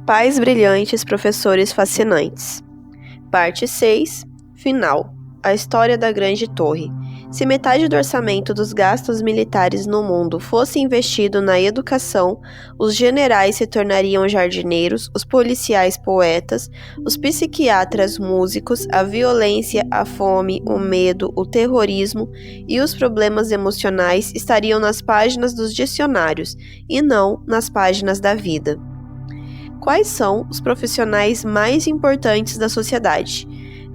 Pais brilhantes, professores fascinantes. Parte 6. Final. A história da Grande Torre. Se metade do orçamento dos gastos militares no mundo fosse investido na educação, os generais se tornariam jardineiros, os policiais poetas, os psiquiatras músicos, a violência, a fome, o medo, o terrorismo e os problemas emocionais estariam nas páginas dos dicionários e não nas páginas da vida. Quais são os profissionais mais importantes da sociedade?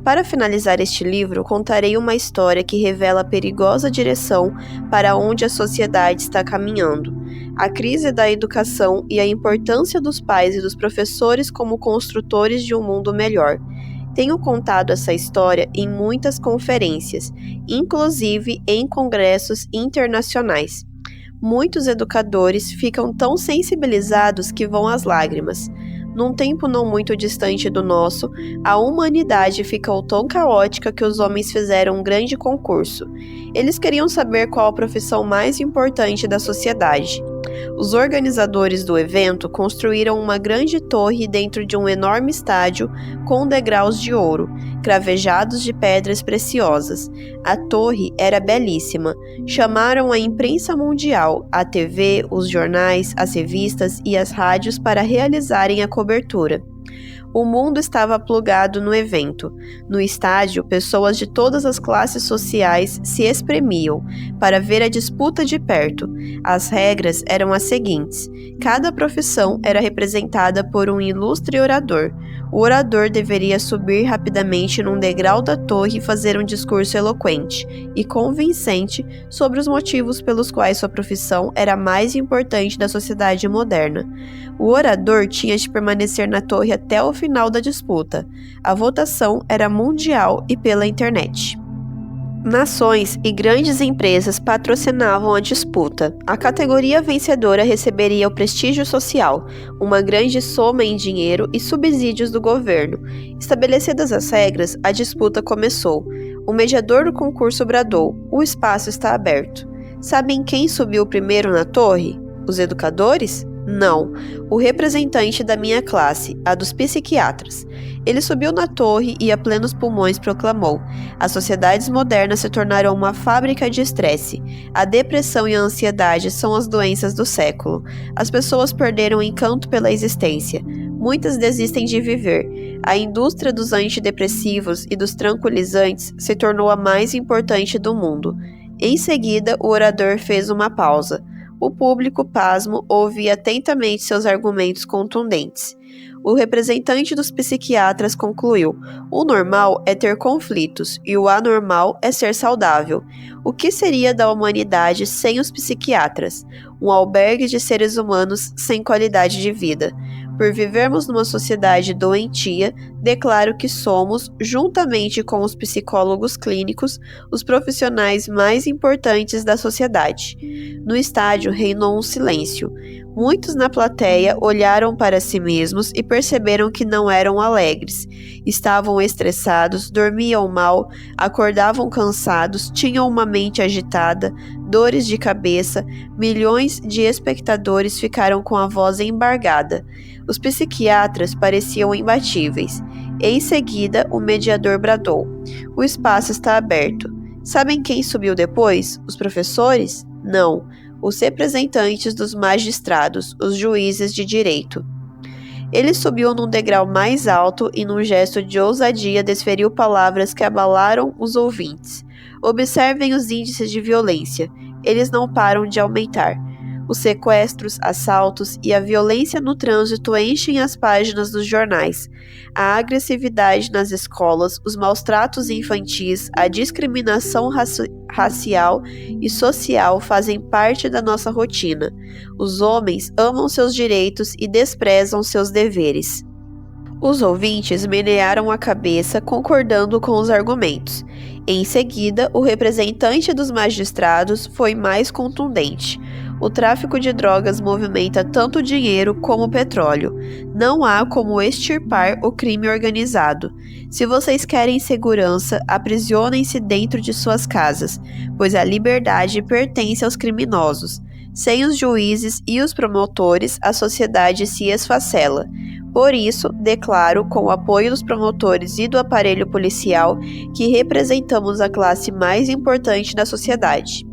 Para finalizar este livro, contarei uma história que revela a perigosa direção para onde a sociedade está caminhando, a crise da educação e a importância dos pais e dos professores como construtores de um mundo melhor. Tenho contado essa história em muitas conferências, inclusive em congressos internacionais. Muitos educadores ficam tão sensibilizados que vão às lágrimas. Num tempo não muito distante do nosso, a humanidade ficou tão caótica que os homens fizeram um grande concurso. Eles queriam saber qual a profissão mais importante da sociedade. Os organizadores do evento construíram uma grande torre dentro de um enorme estádio com degraus de ouro, cravejados de pedras preciosas. A torre era belíssima. Chamaram a imprensa mundial, a TV, os jornais, as revistas e as rádios para realizarem a cobertura. O mundo estava plugado no evento. No estádio, pessoas de todas as classes sociais se espremiam para ver a disputa de perto. As regras eram as seguintes: cada profissão era representada por um ilustre orador. O orador deveria subir rapidamente num degrau da torre e fazer um discurso eloquente e convincente sobre os motivos pelos quais sua profissão era a mais importante da sociedade moderna. O orador tinha de permanecer na torre até o final da disputa. A votação era mundial e pela internet. Nações e grandes empresas patrocinavam a disputa. A categoria vencedora receberia o prestígio social, uma grande soma em dinheiro e subsídios do governo. Estabelecidas as regras, a disputa começou. O mediador do concurso bradou: "O espaço está aberto." Sabem quem subiu primeiro na torre? Os educadores? Não, o representante da minha classe, a dos psiquiatras. Ele subiu na torre e a plenos pulmões proclamou: "As sociedades modernas se tornaram uma fábrica de estresse. A depressão e a ansiedade são as doenças do século. As pessoas perderam o encanto pela existência. Muitas desistem de viver. A indústria dos antidepressivos e dos tranquilizantes se tornou a mais importante do mundo." Em seguida, o orador fez uma pausa. O público, pasmo, ouvia atentamente seus argumentos contundentes. O representante dos psiquiatras concluiu: "O normal é ter conflitos e o anormal é ser saudável. O que seria da humanidade sem os psiquiatras? Um albergue de seres humanos sem qualidade de vida. Por vivermos numa sociedade doentia, declaro que somos, juntamente com os psicólogos clínicos, os profissionais mais importantes da sociedade." No estádio reinou um silêncio. Muitos na plateia olharam para si mesmos e perceberam que não eram alegres. Estavam estressados, dormiam mal, acordavam cansados, tinham uma mente agitada, dores de cabeça. Milhões de espectadores ficaram com a voz embargada. Os psiquiatras pareciam imbatíveis. Em seguida, o mediador bradou: "O espaço está aberto." Sabem quem subiu depois? Os professores? Não, os representantes dos magistrados, os juízes de direito. Ele subiu num degrau mais alto e, num gesto de ousadia, desferiu palavras que abalaram os ouvintes. Observem os índices de violência. Eles não param de aumentar. Os sequestros, assaltos e a violência no trânsito enchem as páginas dos jornais. A agressividade nas escolas, os maus-tratos infantis, a discriminação racial e social fazem parte da nossa rotina. Os homens amam seus direitos e desprezam seus deveres. Os ouvintes menearam a cabeça, concordando com os argumentos. Em seguida, o representante dos magistrados foi mais contundente. O tráfico de drogas movimenta tanto dinheiro como petróleo. Não há como extirpar o crime organizado. Se vocês querem segurança, aprisionem-se dentro de suas casas, pois a liberdade pertence aos criminosos. Sem os juízes e os promotores, a sociedade se esfacela. Por isso, declaro, com o apoio dos promotores e do aparelho policial, que representamos a classe mais importante da sociedade.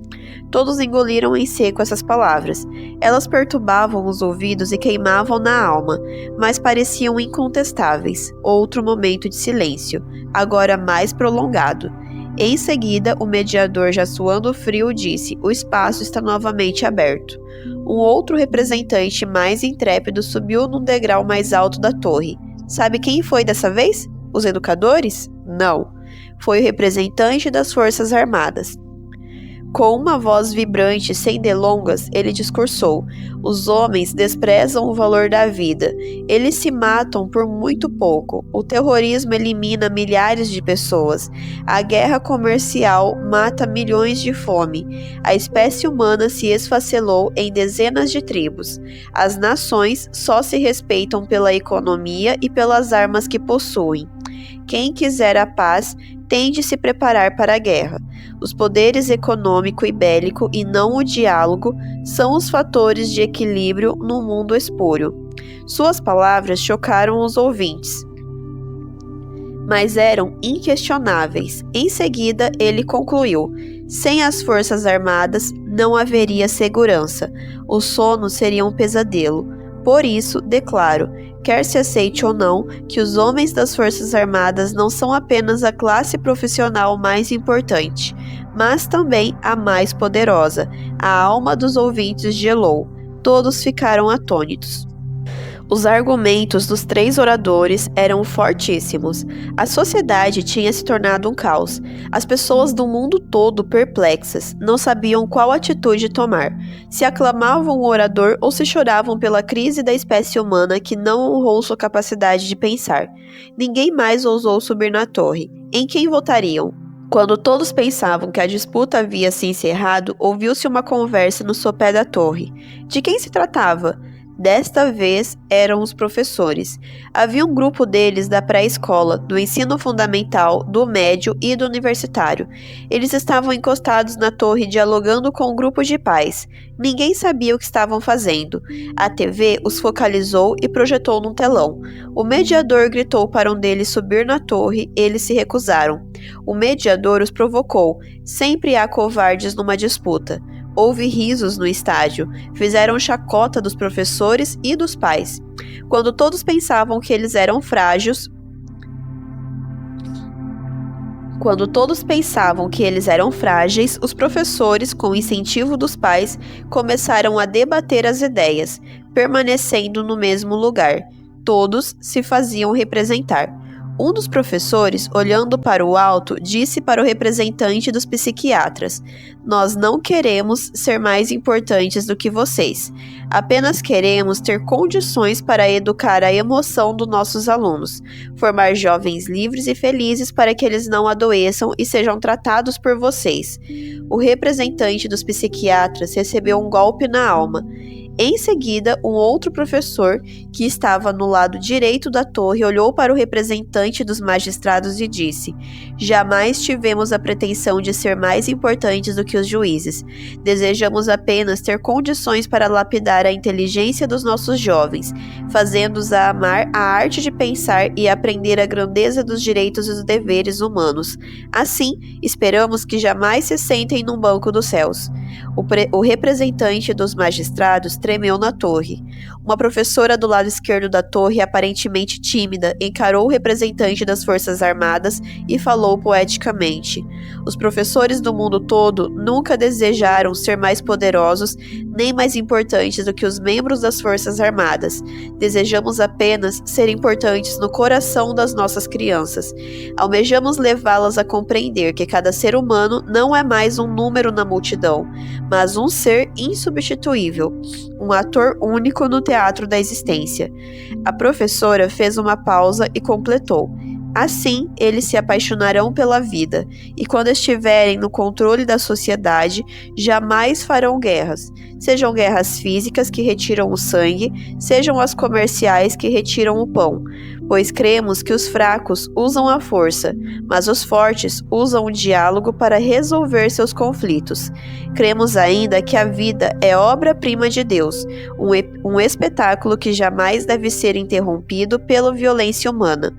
Todos engoliram em seco essas palavras. Elas perturbavam os ouvidos e queimavam na alma, mas pareciam incontestáveis. Outro momento de silêncio, agora mais prolongado. Em seguida, o mediador, já suando frio, disse: "O espaço está novamente aberto." Um outro representante mais intrépido subiu num degrau mais alto da torre. Sabe quem foi dessa vez? Os educadores? Não. Foi o representante das Forças Armadas. Com uma voz vibrante, sem delongas, ele discursou: "Os homens desprezam o valor da vida. Eles se matam por muito pouco. O terrorismo elimina milhares de pessoas. A guerra comercial mata milhões de fome. A espécie humana se esfacelou em dezenas de tribos. As nações só se respeitam pela economia e pelas armas que possuem. Quem quiser a paz tem de se preparar para a guerra. Os poderes econômico e bélico e não o diálogo são os fatores de equilíbrio no mundo espúrio." Suas palavras chocaram os ouvintes, mas eram inquestionáveis. Em seguida, ele concluiu: "Sem as Forças Armadas não haveria segurança. O sono seria um pesadelo. Por isso, declaro, quer se aceite ou não, que os homens das Forças Armadas não são apenas a classe profissional mais importante, mas também a mais poderosa." A alma dos ouvintes gelou. Todos ficaram atônitos. Os argumentos dos três oradores eram fortíssimos. A sociedade tinha se tornado um caos. As pessoas do mundo todo perplexas, não sabiam qual atitude tomar. Se aclamavam o orador ou se choravam pela crise da espécie humana que não honrou sua capacidade de pensar. Ninguém mais ousou subir na torre. Em quem votariam? Quando todos pensavam que a disputa havia se encerrado, ouviu-se uma conversa no sopé da torre. De quem se tratava? Desta vez eram os professores. Havia um grupo deles da pré-escola, do ensino fundamental, do médio e do universitário. Eles estavam encostados na torre dialogando com um grupo de pais. Ninguém sabia o que estavam fazendo. A TV os focalizou e projetou num telão. O mediador gritou para um deles subir na torre, eles se recusaram. O mediador os provocou. Sempre há covardes numa disputa. Houve risos no estádio, fizeram chacota dos professores e dos pais. Quando todos pensavam que eles eram frágeis, os professores, com o incentivo dos pais, começaram a debater as ideias, permanecendo no mesmo lugar. Todos se faziam representar. Um dos professores, olhando para o alto, disse para o representante dos psiquiatras: "Nós não queremos ser mais importantes do que vocês. Apenas queremos ter condições para educar a emoção dos nossos alunos, formar jovens livres e felizes para que eles não adoeçam e sejam tratados por vocês." O representante dos psiquiatras recebeu um golpe na alma. Em seguida, um outro professor, que estava no lado direito da torre, olhou para o representante dos magistrados e disse: "Jamais tivemos a pretensão de ser mais importantes do que os juízes. Desejamos apenas ter condições para lapidar a inteligência dos nossos jovens, fazendo-os a amar a arte de pensar e aprender a grandeza dos direitos e dos deveres humanos. Assim, esperamos que jamais se sentem num banco dos céus." O representante dos magistrados tremeu na torre. Uma professora do lado esquerdo da torre, aparentemente tímida, encarou o representante das Forças Armadas e falou poeticamente: "Os professores do mundo todo nunca desejaram ser mais poderosos nem mais importantes do que os membros das Forças Armadas. Desejamos apenas ser importantes no coração das nossas crianças. Almejamos levá-las a compreender que cada ser humano não é mais um número na multidão, mas um ser insubstituível, um ator único no teatro da existência." A professora fez uma pausa e completou: Assim, eles se apaixonarão pela vida, e quando estiverem no controle da sociedade, jamais farão guerras, sejam guerras físicas que retiram o sangue, sejam as comerciais que retiram o pão, pois cremos que os fracos usam a força, mas os fortes usam o diálogo para resolver seus conflitos. Cremos ainda que a vida é obra-prima de Deus, um espetáculo que jamais deve ser interrompido pela violência humana.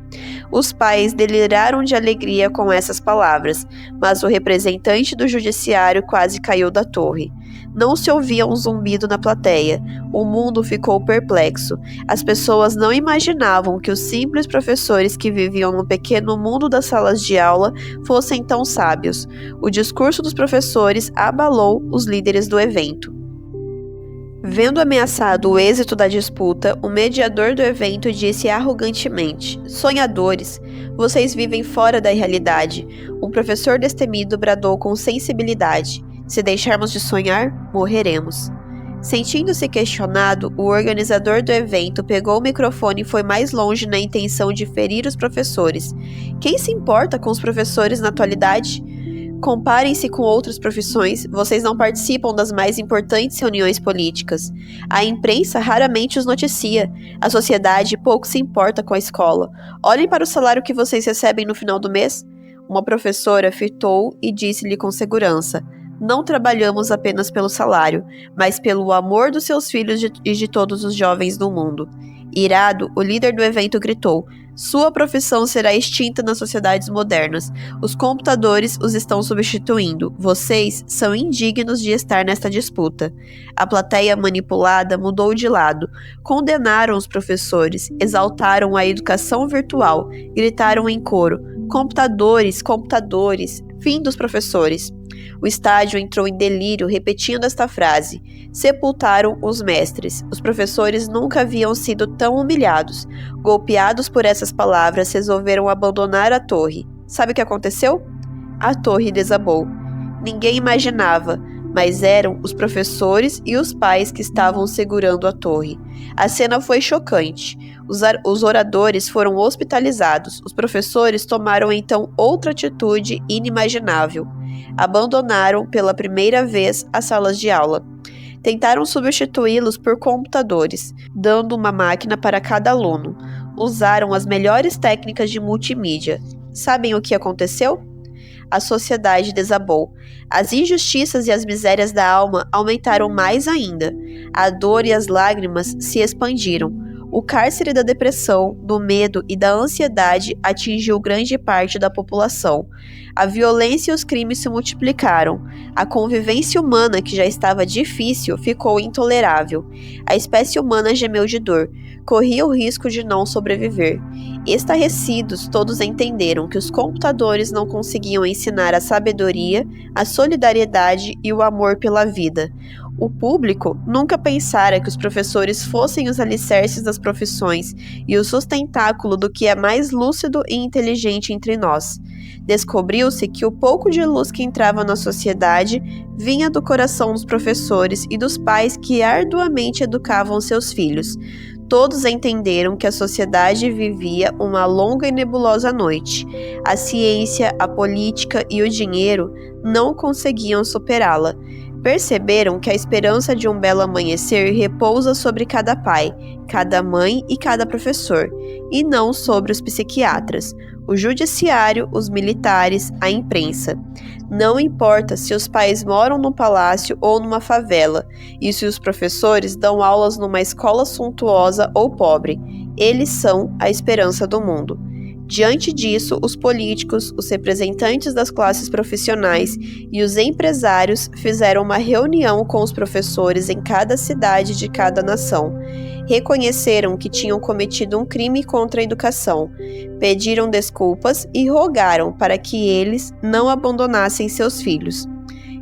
Os pais deliraram de alegria com essas palavras, mas o representante do judiciário quase caiu da torre. Não se ouvia um zumbido na plateia. O mundo ficou perplexo. As pessoas não imaginavam que os simples professores que viviam no pequeno mundo das salas de aula fossem tão sábios. O discurso dos professores abalou os líderes do evento. Vendo ameaçado o êxito da disputa, o mediador do evento disse arrogantemente: "Sonhadores, vocês vivem fora da realidade." Um professor destemido bradou com sensibilidade: "Se deixarmos de sonhar, morreremos." Sentindo-se questionado, o organizador do evento pegou o microfone e foi mais longe na intenção de ferir os professores. Quem se importa com os professores na atualidade? Comparem-se com outras profissões, vocês não participam das mais importantes reuniões políticas. A imprensa raramente os noticia. A sociedade pouco se importa com a escola. Olhem para o salário que vocês recebem no final do mês. Uma professora fitou e disse-lhe com segurança: "Não trabalhamos apenas pelo salário, mas pelo amor dos seus filhos e de todos os jovens do mundo." Irado, o líder do evento gritou: "Sua profissão será extinta nas sociedades modernas. Os computadores os estão substituindo. Vocês são indignos de estar nesta disputa." A plateia manipulada mudou de lado. Condenaram os professores, exaltaram a educação virtual, gritaram em coro: "Computadores, computadores, fim dos professores." O estádio entrou em delírio repetindo esta frase. Sepultaram os mestres. Os professores nunca haviam sido tão humilhados. Golpeados por essas palavras, resolveram abandonar a torre. Sabe o que aconteceu? A torre desabou. Ninguém imaginava, mas eram os professores e os pais que estavam segurando a torre. A cena foi chocante. Os oradores foram hospitalizados. Os professores tomaram então outra atitude inimaginável. Abandonaram pela primeira vez as salas de aula. Tentaram substituí-los por computadores, dando uma máquina para cada aluno. Usaram as melhores técnicas de multimídia. Sabem o que aconteceu? A sociedade desabou. As injustiças e as misérias da alma aumentaram mais ainda. A dor e as lágrimas se expandiram. O cárcere da depressão, do medo e da ansiedade atingiu grande parte da população. A violência e os crimes se multiplicaram. A convivência humana, que já estava difícil, ficou intolerável. A espécie humana gemeu de dor. Corria o risco de não sobreviver. Estarrecidos, todos entenderam que os computadores não conseguiam ensinar a sabedoria, a solidariedade e o amor pela vida. O público nunca pensara que os professores fossem os alicerces das profissões e o sustentáculo do que é mais lúcido e inteligente entre nós. Descobriu-se que o pouco de luz que entrava na sociedade vinha do coração dos professores e dos pais que arduamente educavam seus filhos. Todos entenderam que a sociedade vivia uma longa e nebulosa noite. A ciência, a política e o dinheiro não conseguiam superá-la. Perceberam que a esperança de um belo amanhecer repousa sobre cada pai, cada mãe e cada professor, e não sobre os psiquiatras, o judiciário, os militares, a imprensa. Não importa se os pais moram no palácio ou numa favela, e se os professores dão aulas numa escola suntuosa ou pobre, eles são a esperança do mundo. Diante disso, os políticos, os representantes das classes profissionais e os empresários fizeram uma reunião com os professores em cada cidade de cada nação. Reconheceram que tinham cometido um crime contra a educação, pediram desculpas e rogaram para que eles não abandonassem seus filhos.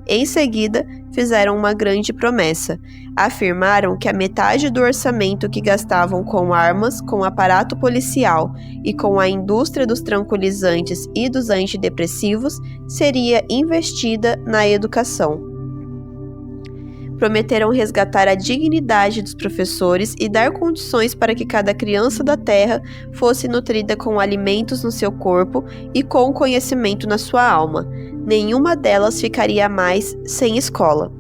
Em seguida, fizeram uma grande promessa. Afirmaram que a metade do orçamento que gastavam com armas, com aparato policial e com a indústria dos tranquilizantes e dos antidepressivos seria investida na educação. Prometeram resgatar a dignidade dos professores e dar condições para que cada criança da Terra fosse nutrida com alimentos no seu corpo e com conhecimento na sua alma. Nenhuma delas ficaria mais sem escola.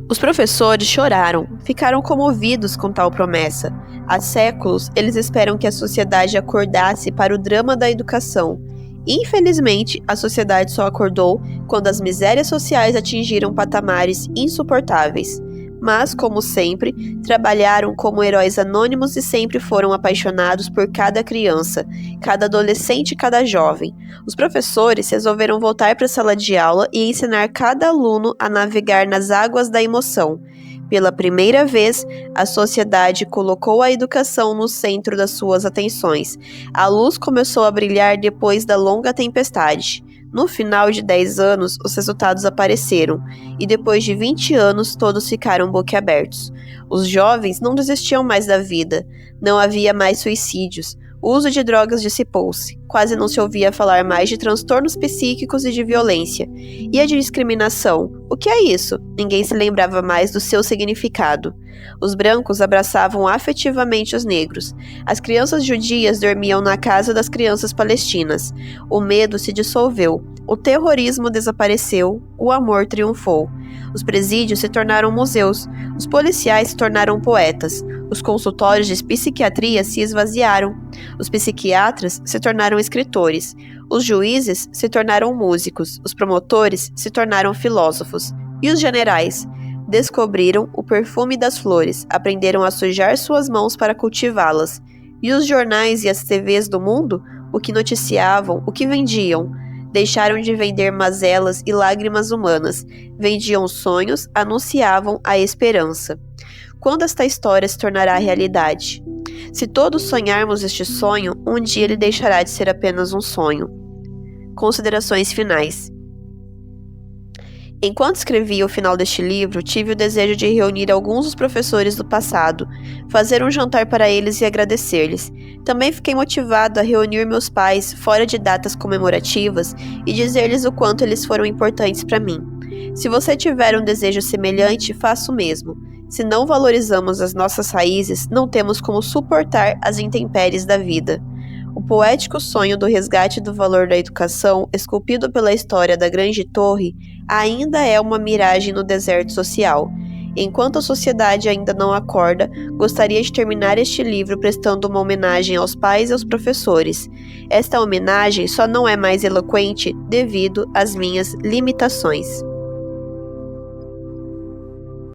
Os professores choraram, ficaram comovidos com tal promessa. Há séculos, eles esperam que a sociedade acordasse para o drama da educação. Infelizmente, a sociedade só acordou quando as misérias sociais atingiram patamares insuportáveis. Mas, como sempre, trabalharam como heróis anônimos e sempre foram apaixonados por cada criança, cada adolescente e cada jovem. Os professores resolveram voltar para a sala de aula e ensinar cada aluno a navegar nas águas da emoção. Pela primeira vez, a sociedade colocou a educação no centro das suas atenções. A luz começou a brilhar depois da longa tempestade. No final de 10 anos, os resultados apareceram, e depois de 20 anos, todos ficaram boquiabertos. Os jovens não desistiam mais da vida, não havia mais suicídios, o uso de drogas dissipou-se, quase não se ouvia falar mais de transtornos psíquicos e de violência. E a discriminação? O que é isso? Ninguém se lembrava mais do seu significado. Os brancos abraçavam afetivamente os negros. As crianças judias dormiam na casa das crianças palestinas. O medo se dissolveu. O terrorismo desapareceu. O amor triunfou. Os presídios se tornaram museus. Os policiais se tornaram poetas. Os consultórios de psiquiatria se esvaziaram. Os psiquiatras se tornaram escritores. Os juízes se tornaram músicos. Os promotores se tornaram filósofos. E os generais? Descobriram o perfume das flores, aprenderam a sujar suas mãos para cultivá-las. E os jornais e as TVs do mundo? O que noticiavam, o que vendiam? Deixaram de vender mazelas e lágrimas humanas. Vendiam sonhos, anunciavam a esperança. Quando esta história se tornará realidade? Se todos sonharmos este sonho, um dia ele deixará de ser apenas um sonho. Considerações finais. Enquanto escrevia o final deste livro, tive o desejo de reunir alguns dos professores do passado, fazer um jantar para eles e agradecer-lhes. Também fiquei motivado a reunir meus pais fora de datas comemorativas e dizer-lhes o quanto eles foram importantes para mim. Se você tiver um desejo semelhante, faça o mesmo. Se não valorizamos as nossas raízes, não temos como suportar as intempéries da vida. O poético sonho do resgate do valor da educação, esculpido pela história da Grande Torre, ainda é uma miragem no deserto social. Enquanto a sociedade ainda não acorda, gostaria de terminar este livro prestando uma homenagem aos pais e aos professores. Esta homenagem só não é mais eloquente devido às minhas limitações.